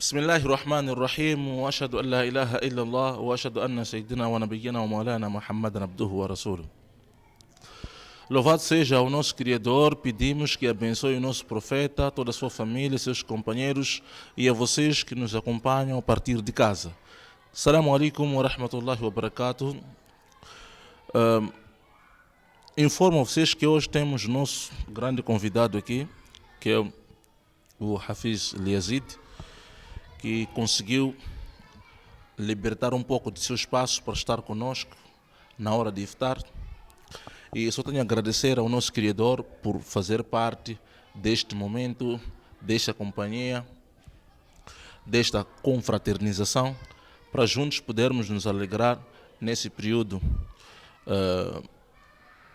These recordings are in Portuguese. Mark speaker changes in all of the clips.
Speaker 1: بسم الله الرحمن الرحيم وأشهد أن لا إله إلا الله وأشهد أن سيدنا ونبينا ومولانا محمد عبده ورسوله. Louvado seja o nosso Criador, pedimos que abençoe o nosso profeta, toda a sua família, seus companheiros e a vocês que nos acompanham a partir de casa. Assalamu alaikum wa rahmatullahi wa barakatuh. Informo a vocês que hoje temos nosso grande convidado aqui, que é o Hafiz Yazid, que conseguiu libertar um pouco de seu espaço para estar conosco na hora de iftar. E só tenho a agradecer ao nosso Criador por fazer parte deste momento, desta companhia, desta confraternização, para juntos podermos nos alegrar nesse período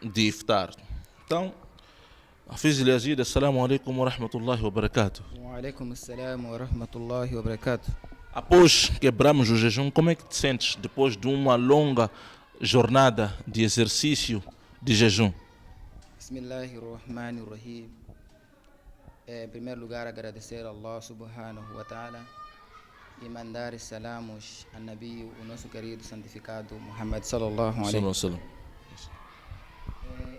Speaker 1: de iftar. Então, Hafiz Yazid, assalamu alaikum wa rahmatullahi wa barakatuh.
Speaker 2: Wa alaikum assalam wa rahmatullahi wa barakatuh.
Speaker 1: Após quebrarmos o jejum, como é que te sentes depois de uma longa jornada de exercício de jejum?
Speaker 2: Bismillahirrahmanirrahim. Em primeiro lugar, agradecer a Allah subhanahu wa ta'ala e mandar salamos a Nabi, o nosso querido santificado Muhammad sallallahu alaihi wa sallam.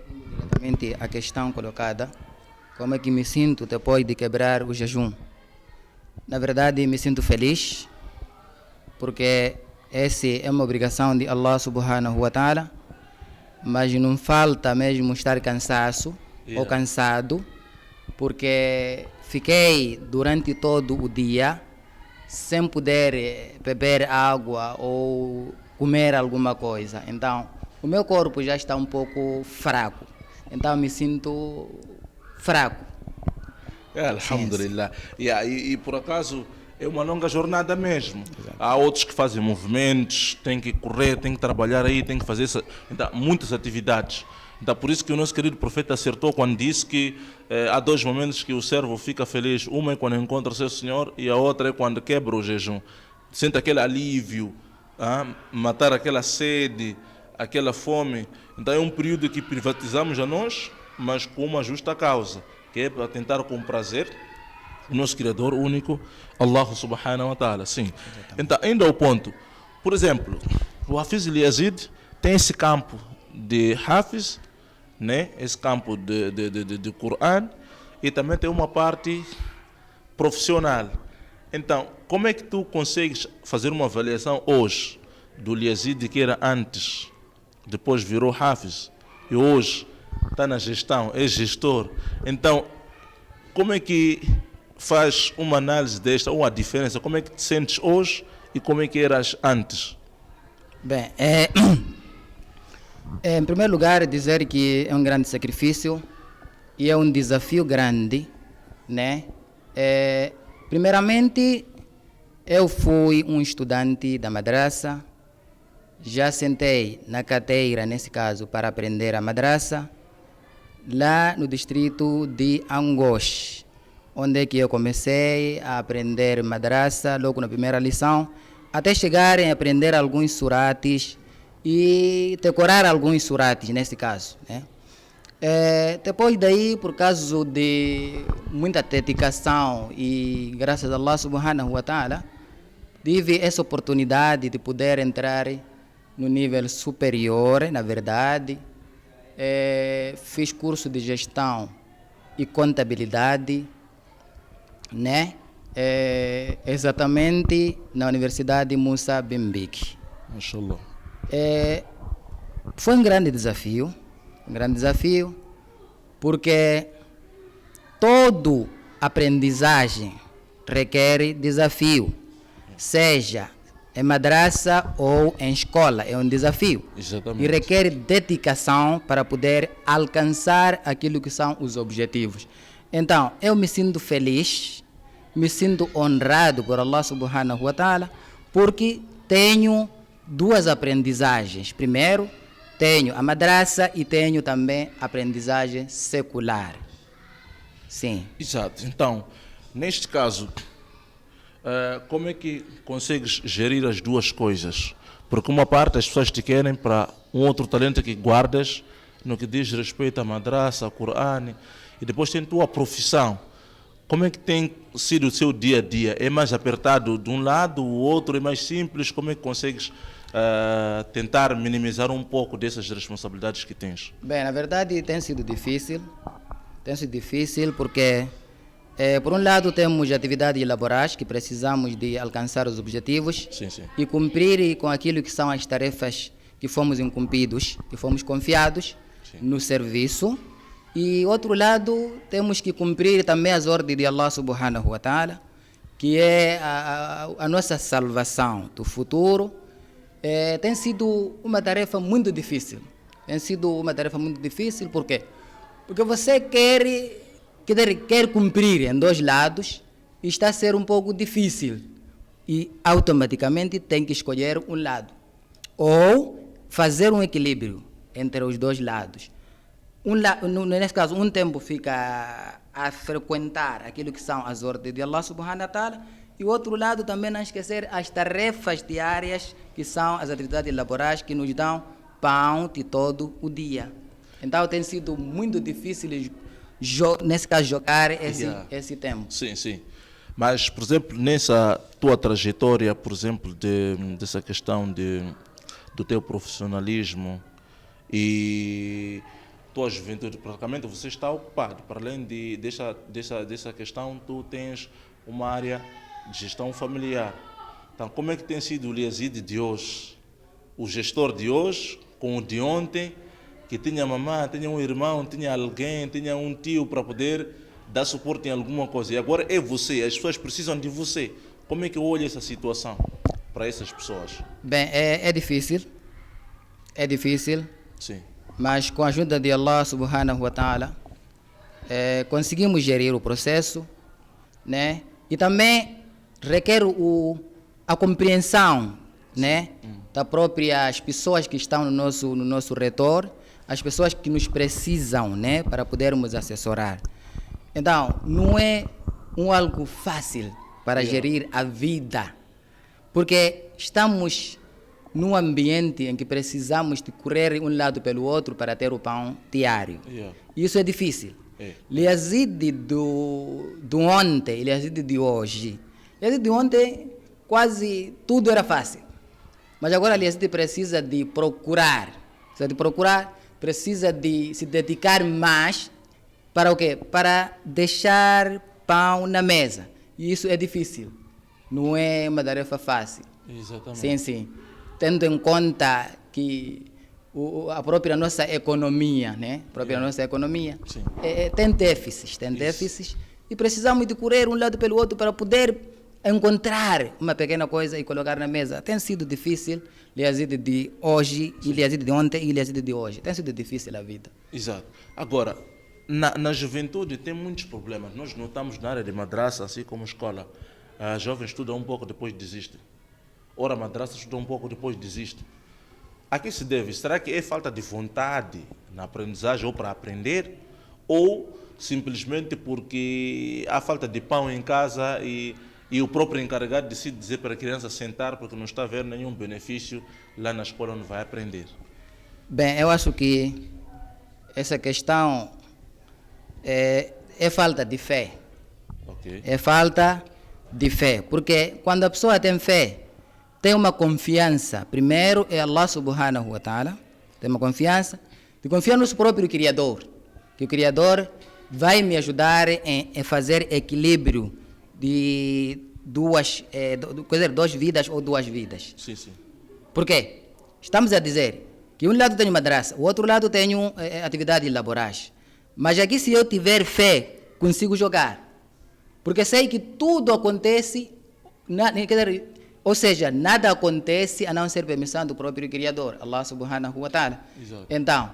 Speaker 2: Diretamente a questão colocada, como é que me sinto depois de quebrar o jejum? Na verdade, me sinto feliz, porque essa é uma obrigação de Allah subhanahu wa ta'ala, mas não falta mesmo estar ou cansado, porque fiquei durante todo o dia sem poder beber água ou comer alguma coisa. Então, o meu corpo já está um pouco fraco. Então, me sinto fraco.
Speaker 1: Alhamdulillah. E por acaso é uma longa jornada mesmo. Exato. Há outros que fazem movimentos, têm que correr, têm que trabalhar aí, têm que fazer então, muitas atividades. Então, por isso que o nosso querido profeta acertou quando disse que há dois momentos que o servo fica feliz. Uma é quando encontra o seu Senhor e a outra é quando quebra o jejum. Sente aquele alívio, matar aquela sede, aquela fome. Então é um período que privatizamos a nós, mas com uma justa causa, que é para tentar comprazer o nosso Criador único, Allah subhanahu wa ta'ala. Sim. Exatamente. Então, ainda ao ponto, por exemplo, o Hafiz Yazid tem esse campo de Hafiz, né? Esse campo de Coran, e também tem uma parte profissional. Então, como é que tu consegues fazer uma avaliação hoje do Yazid que era antes, depois virou Hafiz e hoje está na gestão, é gestor? Então, como é que faz uma análise desta, ou a diferença? Como é que te sentes hoje e como é que eras antes?
Speaker 2: Bem, em primeiro lugar, dizer que é um grande sacrifício e é um desafio grande, né? Primeiramente, eu fui um estudante da madraça, já sentei na cadeira, nesse caso, para aprender a madraça, lá no distrito de Angoche, onde é que eu comecei a aprender madraça, logo na primeira lição, até chegar a aprender alguns surates e decorar alguns surates, nesse caso, né? Depois daí, por causa de muita dedicação e graças a Allah subhanahu wa ta'ala, tive essa oportunidade de poder entrar no nível superior, na verdade. Fiz curso de gestão e contabilidade, né? Exatamente na Universidade Musa Bimbiki.
Speaker 1: Mashallah.
Speaker 2: Foi um grande desafio, porque toda aprendizagem requer desafio, seja em madraça ou em escola, é um desafio.
Speaker 1: Exatamente.
Speaker 2: E requer dedicação para poder alcançar aquilo que são os objetivos. Então, eu me sinto feliz, me sinto honrado por Allah subhanahu wa ta'ala, porque tenho duas aprendizagens. Primeiro, tenho a madraça e tenho também a aprendizagem secular. Sim.
Speaker 1: Exato. Então, neste caso, como é que consegues gerir as duas coisas? Porque uma parte as pessoas te querem para um outro talento que guardas no que diz respeito à madraça, ao Coran, e depois tem tua profissão. Como é que tem sido o seu dia a dia? É mais apertado de um lado, o outro é mais simples? Como é que consegues tentar minimizar um pouco dessas responsabilidades que tens?
Speaker 2: Bem, na verdade tem sido difícil. Tem sido difícil porque, por um lado, temos atividades laborais que precisamos de alcançar os objetivos
Speaker 1: Sim, sim.
Speaker 2: e cumprir com aquilo que são as tarefas que fomos incumbidos, que fomos confiados no serviço. E, outro lado, temos que cumprir também as ordens de Allah subhanahu wa ta'ala, que é a nossa salvação do futuro. Tem sido uma tarefa muito difícil. Tem sido uma tarefa muito difícil, por quê? Porque você quer cumprir em dois lados e está a ser um pouco difícil. E automaticamente tem que escolher um lado. Ou fazer um equilíbrio entre os dois lados. Nesse caso, um tempo fica a frequentar aquilo que são as ordens de Allah subhanahu wa ta'ala, e o outro lado também não esquecer as tarefas diárias, que são as atividades laborais que nos dão pão de todo o dia. Então tem sido muito difícil, nesse caso, jogar esse tempo.
Speaker 1: Sim, sim. Mas, por exemplo, nessa tua trajetória, por exemplo, dessa questão do teu profissionalismo e tua juventude, praticamente você está ocupado. Para além dessa questão, tu tens uma área de gestão familiar. Então, como é que tem sido o Liazide de hoje? O gestor de hoje com o de ontem, que tinha mamãe, tinha um irmão, tinha alguém, tinha um tio para poder dar suporte em alguma coisa. E agora é você, as pessoas precisam de você. Como é que eu olho essa situação para essas pessoas?
Speaker 2: Bem, é difícil. É difícil.
Speaker 1: Sim.
Speaker 2: Mas com a ajuda de Allah subhanahu wa ta'ala, conseguimos gerir o processo, né? E também requer a compreensão, né? Das próprias pessoas que estão no nosso redor, as pessoas que nos precisam, né? Para podermos assessorar. Então, não é algo fácil para gerir a vida, porque estamos num ambiente em que precisamos de correr um lado pelo outro para ter o pão diário. Isso é difícil. Liazide do ontem e Liazide de hoje. Liazide de ontem, quase tudo era fácil. Mas agora Liazide precisa de procurar. Precisa de se dedicar mais para o quê? Para deixar pão na mesa. E isso é difícil. Não é uma tarefa fácil.
Speaker 1: Exatamente.
Speaker 2: Sim, sim. Tendo em conta que a própria nossa economia, né? Nossa economia tem déficits, e precisamos de correr um lado pelo outro para poder encontrar uma pequena coisa e colocar na mesa. Tem sido difícil, Liazide de hoje, e Liazide de ontem e Liazide de hoje. Tem sido difícil a vida.
Speaker 1: Exato. Agora, na juventude tem muitos problemas. Nós notamos na área de madraça, assim como escola, jovens estudam um pouco, depois desistem. Ora, a madraça estuda um pouco, depois desiste. A que se deve? Será que é falta de vontade na aprendizagem ou para aprender? Ou simplesmente porque há falta de pão em casa e o próprio encarregado decide dizer para a criança sentar porque não está a ver nenhum benefício lá na escola onde vai aprender?
Speaker 2: Bem, eu acho que essa questão é falta de fé.
Speaker 1: Okay.
Speaker 2: É falta de fé, porque quando a pessoa tem fé, tem uma confiança, primeiro é Allah subhanahu wa ta'ala, tem uma confiança, de confiar no seu próprio Criador, que o Criador vai me ajudar em fazer equilíbrio de duas vidas ou duas vidas.
Speaker 1: Sim, sim.
Speaker 2: Por quê? Estamos a dizer que um lado tenho madraça, o outro lado tenho atividades laborais, mas aqui se eu tiver fé, consigo jogar, porque sei que tudo acontece, ou seja, nada acontece a não ser permissão do próprio Criador, Allah subhanahu wa ta'ala.
Speaker 1: Exato.
Speaker 2: Então,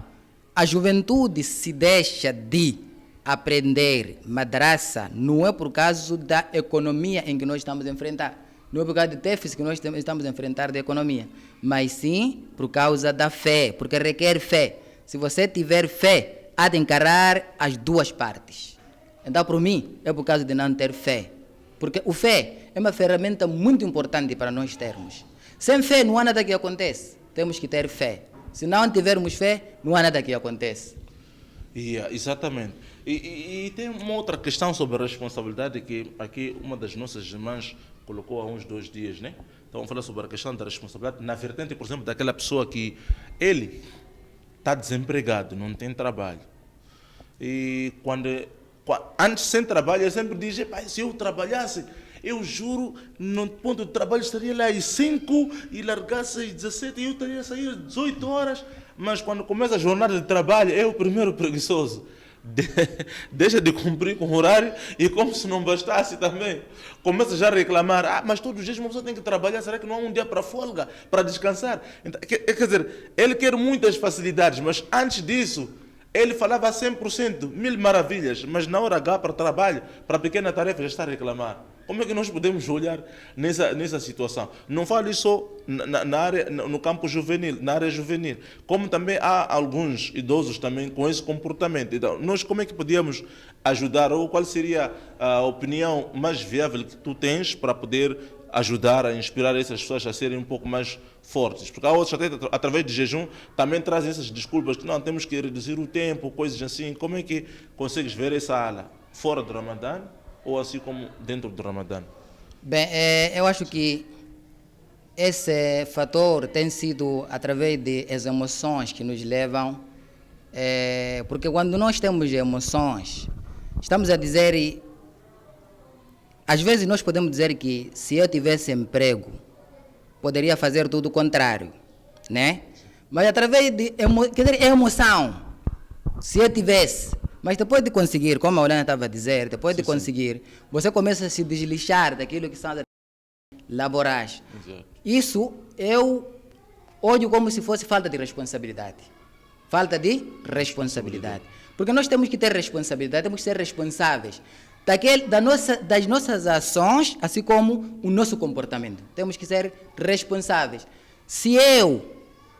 Speaker 2: a juventude se deixa de aprender madraça, não é por causa da economia em que nós estamos a enfrentar, não é por causa do déficit que nós estamos a enfrentar da economia, mas sim por causa da fé, porque requer fé. Se você tiver fé, há de encarar as duas partes. Então, para mim, é por causa de não ter fé. Porque o fé é uma ferramenta muito importante para nós termos. Sem fé não há nada que acontece. Temos que ter fé. Se não tivermos fé, não há nada que acontece.
Speaker 1: Exatamente. E tem uma outra questão sobre a responsabilidade que aqui uma das nossas irmãs colocou há uns 2 dias, né? Então vamos falar sobre a questão da responsabilidade na vertente, por exemplo, daquela pessoa que ele está desempregado, não tem trabalho. E antes sem trabalho, ele sempre diz, se eu trabalhasse, eu juro, no ponto de trabalho estaria lá às 5 e largasse às 17 e eu estaria a sair às 18 horas. Mas quando começa a jornada de trabalho, é o primeiro preguiçoso. Deixa de cumprir com o horário e, como se não bastasse também, começa já a reclamar, mas todos os dias uma pessoa tem que trabalhar, será que não há um dia para folga, para descansar? Então, quer dizer, ele quer muitas facilidades, mas antes disso, ele falava 100%, mil maravilhas, mas na hora H para trabalho, para pequena tarefa, já está a reclamar. Como é que nós podemos olhar nessa situação? Não falo só na área, no campo juvenil, na área juvenil, como também há alguns idosos também com esse comportamento. Então, nós como é que podíamos ajudar, ou qual seria a opinião mais viável que tu tens para poder ajudar a inspirar essas pessoas a serem um pouco mais fortes? Porque há outros, até através de jejum, também trazem essas desculpas que não temos que reduzir o tempo, coisas assim. Como é que consegues ver essa ala fora do Ramadã ou assim como dentro do Ramadã?
Speaker 2: Bem, eu acho que esse fator tem sido através das emoções que nos levam, porque quando nós temos emoções, estamos a dizer, às vezes nós podemos dizer que se eu tivesse emprego, poderia fazer tudo o contrário, né? Mas através de emoção, se eu tivesse, mas depois de conseguir, como a Olana estava a dizer, depois de conseguir, você começa a se deslixar daquilo que são as laborais.
Speaker 1: Exato.
Speaker 2: Isso eu olho como se fosse falta de responsabilidade. Falta de responsabilidade. Porque nós temos que ter responsabilidade, temos que ser responsáveis das nossas ações, assim como o nosso comportamento. Temos que ser responsáveis. Se eu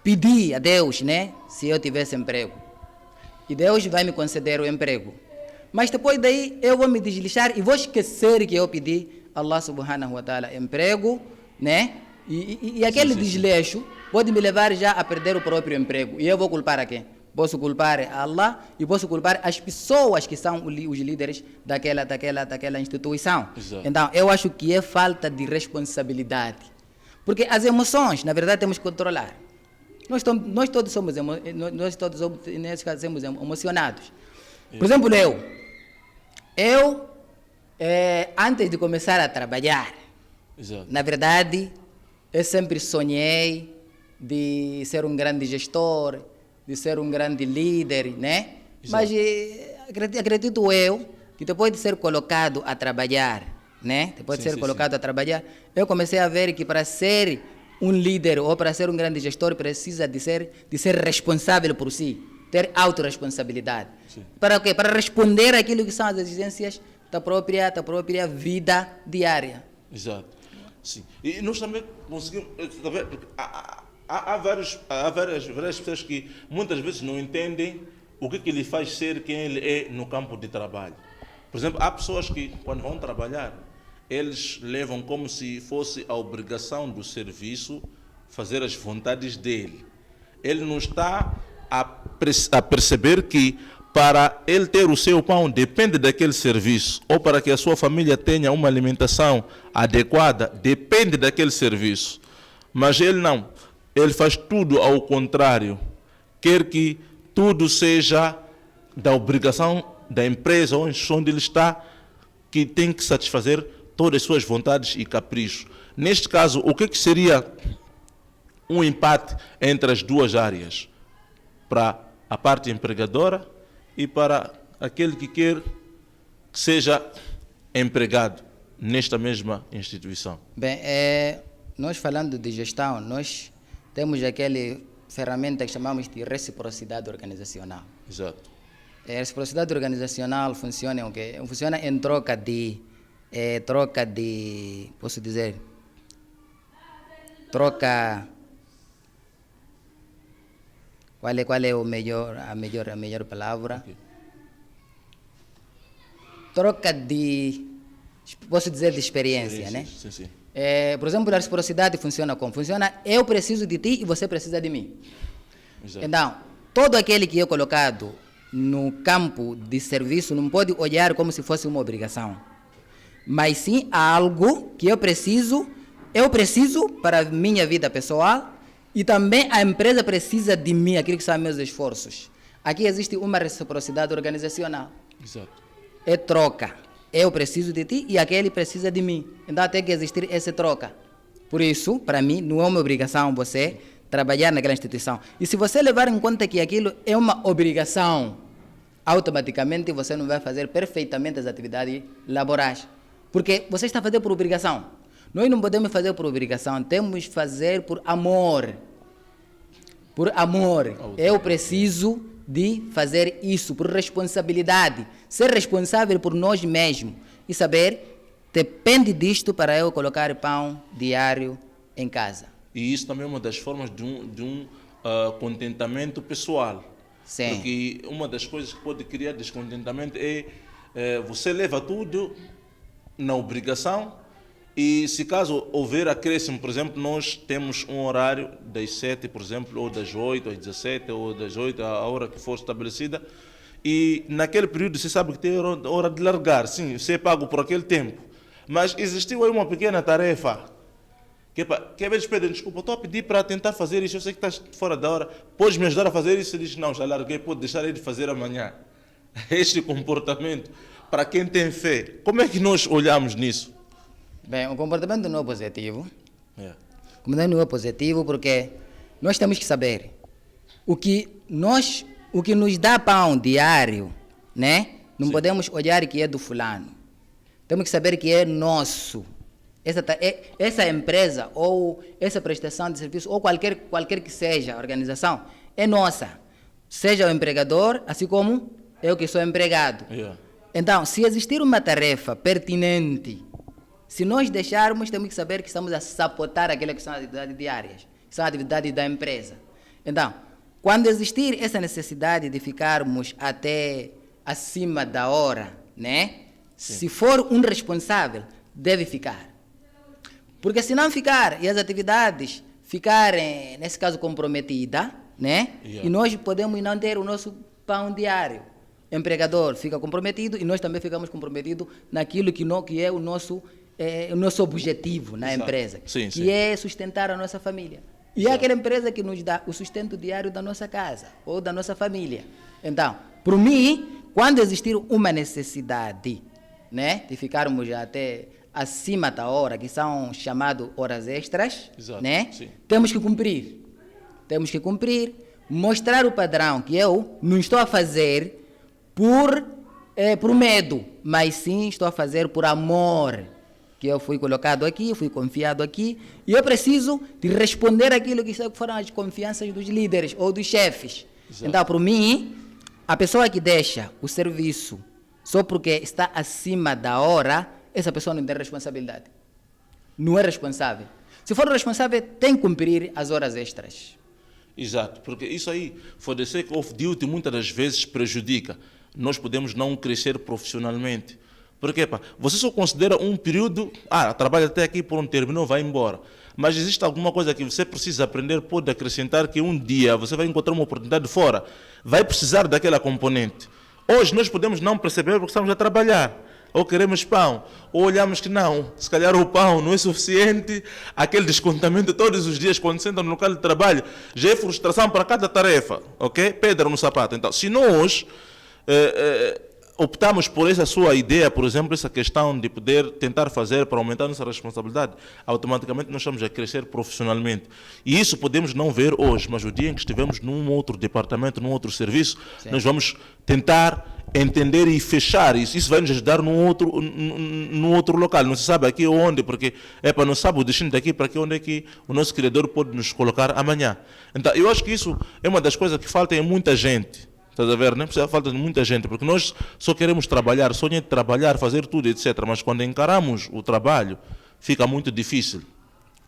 Speaker 2: pedir a Deus, né, se eu tivesse emprego, e Deus vai me conceder o emprego, mas depois daí eu vou me deslixar e vou esquecer que eu pedi a Allah subhanahu wa ta'ala emprego, né? E aquele desleixo pode me levar já a perder o próprio emprego. E eu vou culpar a quem? Posso culpar a Allah e posso culpar as pessoas que são os líderes daquela instituição.
Speaker 1: Exato.
Speaker 2: Então, eu acho que é falta de responsabilidade. Porque as emoções, na verdade, temos que controlar. Nós todos somos, nesse caso, somos emocionados. Por exemplo, eu antes de começar a trabalhar,
Speaker 1: Exato.
Speaker 2: na verdade, eu sempre sonhei de ser um grande gestor, de ser um grande líder, né?
Speaker 1: Exato.
Speaker 2: Mas acredito eu que depois de ser colocado a trabalhar, né? Depois de ser colocado a trabalhar, eu comecei a ver que para ser um líder ou para ser um grande gestor precisa de ser responsável por si, ter autorresponsabilidade. Para quê? Para responder àquilo que são as exigências da própria vida diária.
Speaker 1: Exato. Sim. E nós também conseguimos, porque há várias pessoas que muitas vezes não entendem o que lhe faz ser quem ele é no campo de trabalho. Por exemplo, há pessoas que quando vão trabalhar, eles levam como se fosse a obrigação do serviço fazer as vontades dele. Ele não está a perceber que para ele ter o seu pão depende daquele serviço, ou para que a sua família tenha uma alimentação adequada, depende daquele serviço. Mas ele não, ele faz tudo ao contrário, quer que tudo seja da obrigação da empresa ou onde ele está, que tem que satisfazer todas as suas vontades e caprichos. Neste caso, o que seria um empate entre as duas áreas? Para a parte empregadora e para aquele que quer que seja empregado nesta mesma instituição.
Speaker 2: Bem, nós falando de gestão, nós temos aquela ferramenta que chamamos de reciprocidade organizacional.
Speaker 1: Exato.
Speaker 2: A reciprocidade organizacional funciona em troca de, posso dizer, troca. Qual é a melhor palavra? Okay. Troca de, posso dizer, de experiência, né?
Speaker 1: Sim.
Speaker 2: Por exemplo, a reciprocidade funciona como? Funciona, eu preciso de ti e você precisa de mim.
Speaker 1: Exato.
Speaker 2: Então, todo aquele que é colocado no campo de serviço não pode olhar como se fosse uma obrigação, mas sim algo que eu preciso para a minha vida pessoal e também a empresa precisa de mim, aquilo que são meus esforços. Aqui existe uma reciprocidade organizacional.
Speaker 1: Exato.
Speaker 2: É troca. Eu preciso de ti e aquele precisa de mim. Então tem que existir essa troca. Por isso, para mim, não é uma obrigação você trabalhar naquela instituição. E se você levar em conta que aquilo é uma obrigação, automaticamente você não vai fazer perfeitamente as atividades laborais. Porque você está fazendo por obrigação. Nós não podemos fazer por obrigação, temos que fazer por amor. Por amor. Eu preciso de fazer isso, por responsabilidade. Ser responsável por nós mesmos e saber, depende disto para eu colocar pão diário em casa.
Speaker 1: E isso também é uma das formas de um contentamento pessoal.
Speaker 2: Sim.
Speaker 1: Porque uma das coisas que pode criar descontentamento é você leva tudo na obrigação e se caso houver acréscimo, por exemplo, nós temos um horário das 7, por exemplo, ou das 8 às 17, ou das 8 à hora que for estabelecida, e naquele período você sabe que tem hora de largar, sim, você é pago por aquele tempo. Mas existiu aí uma pequena tarefa, que eles pedem, desculpa, estou a pedir para tentar fazer isso, eu sei que estás fora da hora, podes me ajudar a fazer isso? Ele diz, não, já larguei, pode deixar ele fazer amanhã. Este comportamento, para quem tem fé, como é que nós olhamos nisso?
Speaker 2: Bem, o comportamento não é positivo.
Speaker 1: Yeah.
Speaker 2: O comportamento não é positivo porque nós temos que saber o que nos dá pão diário, né? Não
Speaker 1: Sim.
Speaker 2: podemos olhar que é do fulano. Temos que saber que é nosso. Essa empresa ou essa prestação de serviço ou qualquer que seja a organização é nossa. Seja o empregador, assim como eu que sou empregado.
Speaker 1: Yeah.
Speaker 2: Então, se existir uma tarefa pertinente, se nós deixarmos, temos que saber que estamos a sabotar aquelas que são atividades diárias, que são atividades da empresa. Então, quando existir essa necessidade de ficarmos até acima da hora, né? Sim. Se for um responsável, deve ficar. Porque se não ficar e as atividades ficarem, nesse caso, comprometidas, né? Yeah. E nós podemos não ter o nosso pão diário. O empregador fica comprometido e nós também ficamos comprometidos naquilo que é o nosso objetivo na empresa,
Speaker 1: sim,
Speaker 2: que é sustentar a nossa família. E é aquela empresa que nos dá o sustento diário da nossa casa ou da nossa família. Então, por mim, quando existir uma necessidade, né, de ficarmos até acima da hora, que são chamadas horas extras, né, temos que cumprir. Temos que cumprir, mostrar o padrão que eu não estou a fazer por medo, mas sim estou a fazer por amor. Que eu fui colocado aqui, fui confiado aqui, e eu preciso de responder aquilo que foram as confianças dos líderes ou dos chefes. Exato. Então, para mim, a pessoa que deixa o serviço só porque está acima da hora, essa pessoa não tem responsabilidade. Não é responsável. Se for responsável, tem que cumprir as horas extras.
Speaker 1: Exato, porque isso aí, fornecer off-duty muitas das vezes prejudica. Nós podemos não crescer profissionalmente. Porque você só considera um período, trabalha até aqui, pronto, terminou, vai embora. Mas existe alguma coisa que você precisa aprender, pode acrescentar que um dia você vai encontrar uma oportunidade fora, vai precisar daquela componente. Hoje nós podemos não perceber porque estamos a trabalhar, ou queremos pão, ou olhamos que não, se calhar o pão não é suficiente, aquele descontamento todos os dias quando sentam no local de trabalho, já é frustração para cada tarefa, ok? Pedra no sapato. Então, se nós optamos por essa sua ideia, por exemplo, essa questão de poder tentar fazer para aumentar nossa responsabilidade, automaticamente nós estamos a crescer profissionalmente. E isso podemos não ver hoje, mas o dia em que estivermos num outro departamento, num outro serviço, sim, nós vamos tentar entender e fechar isso. Isso vai nos ajudar num outro local. Não se sabe aqui ou onde, porque não sabe o destino daqui para aqui, onde é que o nosso Criador pode nos colocar amanhã. Então, eu acho que isso é uma das coisas que falta em muita gente. Estás a ver, né? Precisa falta de muita gente, porque nós só queremos trabalhar, sonhar de trabalhar, fazer tudo, etc. Mas quando encaramos o trabalho, fica muito difícil.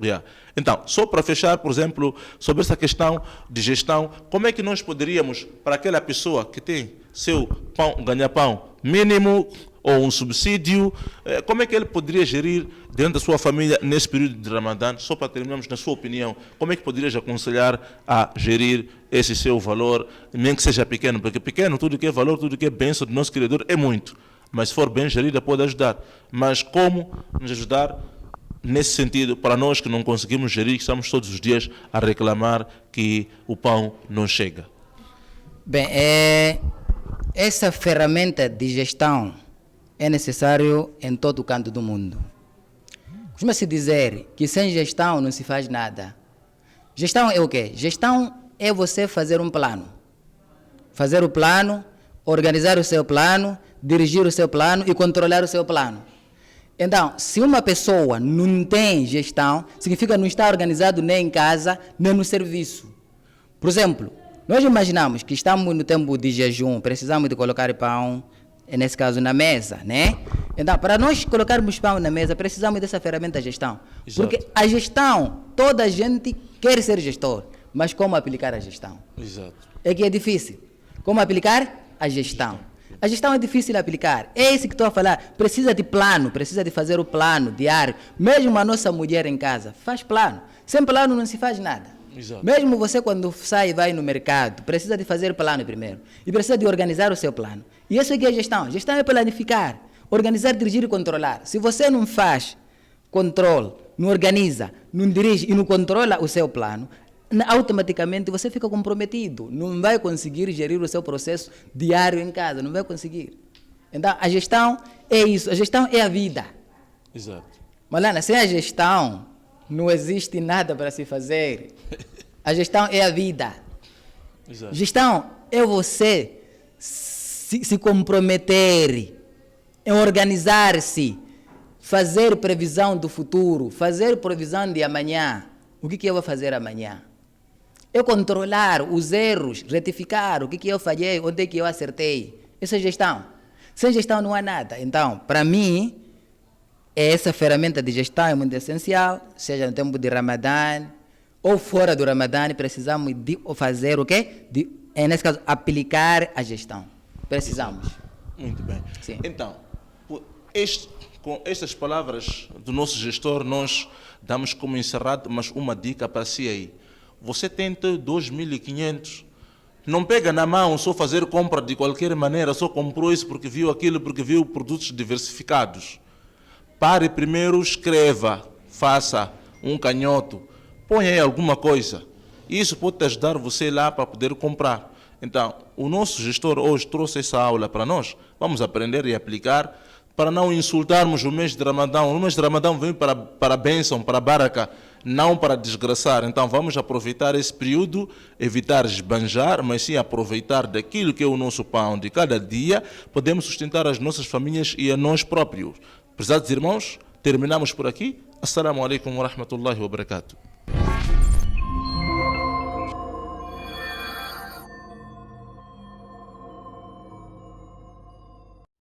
Speaker 1: Yeah. Então, só para fechar, por exemplo, sobre essa questão de gestão, como é que nós poderíamos, para aquela pessoa que tem seu pão, ganha-pão mínimo, ou um subsídio. Como é que ele poderia gerir dentro da sua família nesse período de Ramadã? Só para terminarmos, na sua opinião, como é que poderias aconselhar a gerir esse seu valor, nem que seja pequeno? Porque pequeno, tudo que é valor, tudo que é bênção do nosso Criador é muito. Mas se for bem gerida, pode ajudar. Mas como nos ajudar nesse sentido, para nós que não conseguimos gerir, que estamos todos os dias a reclamar que o pão não chega?
Speaker 2: Bem, essa ferramenta de gestão é necessário em todo o canto do mundo. Costuma-se dizer que sem gestão não se faz nada. Gestão é o quê? Gestão é você fazer um plano. Fazer o plano, organizar o seu plano, dirigir o seu plano e controlar o seu plano. Então, se uma pessoa não tem gestão, significa não estar organizado nem em casa, nem no serviço. Por exemplo, nós imaginamos que estamos no tempo de jejum, precisamos de colocar pão, nesse caso, na mesa, né? Então, para nós colocarmos pão na mesa, precisamos dessa ferramenta de gestão.
Speaker 1: Exato.
Speaker 2: Porque a gestão, toda a gente quer ser gestor, mas como aplicar a gestão?
Speaker 1: Exato.
Speaker 2: É que é difícil. Como aplicar a gestão? A gestão é difícil de aplicar. É isso que estou a falar. Precisa de plano, precisa de fazer o plano diário. Mesmo a nossa mulher em casa faz plano. Sem plano não se faz nada.
Speaker 1: Exato.
Speaker 2: Mesmo você quando sai e vai no mercado, precisa de fazer plano primeiro. E precisa de organizar o seu plano. E isso é que é gestão. Gestão é planificar, organizar, dirigir e controlar. Se você não faz controle, não organiza, não dirige e não controla o seu plano, automaticamente você fica comprometido. Não vai conseguir gerir o seu processo diário em casa. Não vai conseguir. Então, a gestão é isso. A gestão é a vida.
Speaker 1: Exato.
Speaker 2: Malana, sem a gestão, não existe nada para se fazer. A gestão é a vida.
Speaker 1: Exato.
Speaker 2: Gestão é você se comprometer em organizar-se, fazer previsão do futuro, fazer previsão de amanhã. O que eu vou fazer amanhã? Eu controlar os erros, retificar o que eu falhei, onde é que eu acertei. Isso é gestão. Sem gestão não há nada. Então, para mim, essa ferramenta de gestão é muito essencial, seja no tempo de Ramadã ou fora do Ramadã, precisamos de fazer o quê? Nesse caso, aplicar a gestão. Precisamos.
Speaker 1: Muito bem.
Speaker 2: Sim.
Speaker 1: Então, com estas palavras do nosso gestor, nós damos como encerrado, mas uma dica para si aí. Você tem 2.500, não pega na mão só fazer compra de qualquer maneira, só comprou isso porque viu aquilo, porque viu produtos diversificados. Pare primeiro, escreva, faça um canhoto, ponha aí alguma coisa. Isso pode te ajudar você lá para poder comprar. Então, o nosso gestor hoje trouxe essa aula para nós. Vamos aprender e aplicar para não insultarmos o mês de Ramadão. O mês de Ramadão vem para a bênção, para a baraka, não para desgraçar. Então, vamos aproveitar esse período, evitar esbanjar, mas sim aproveitar daquilo que é o nosso pão de cada dia. Podemos sustentar as nossas famílias e a nós próprios. Prezados irmãos, terminamos por aqui. Assalamu alaikum wa rahmatullahi wa barakatuh.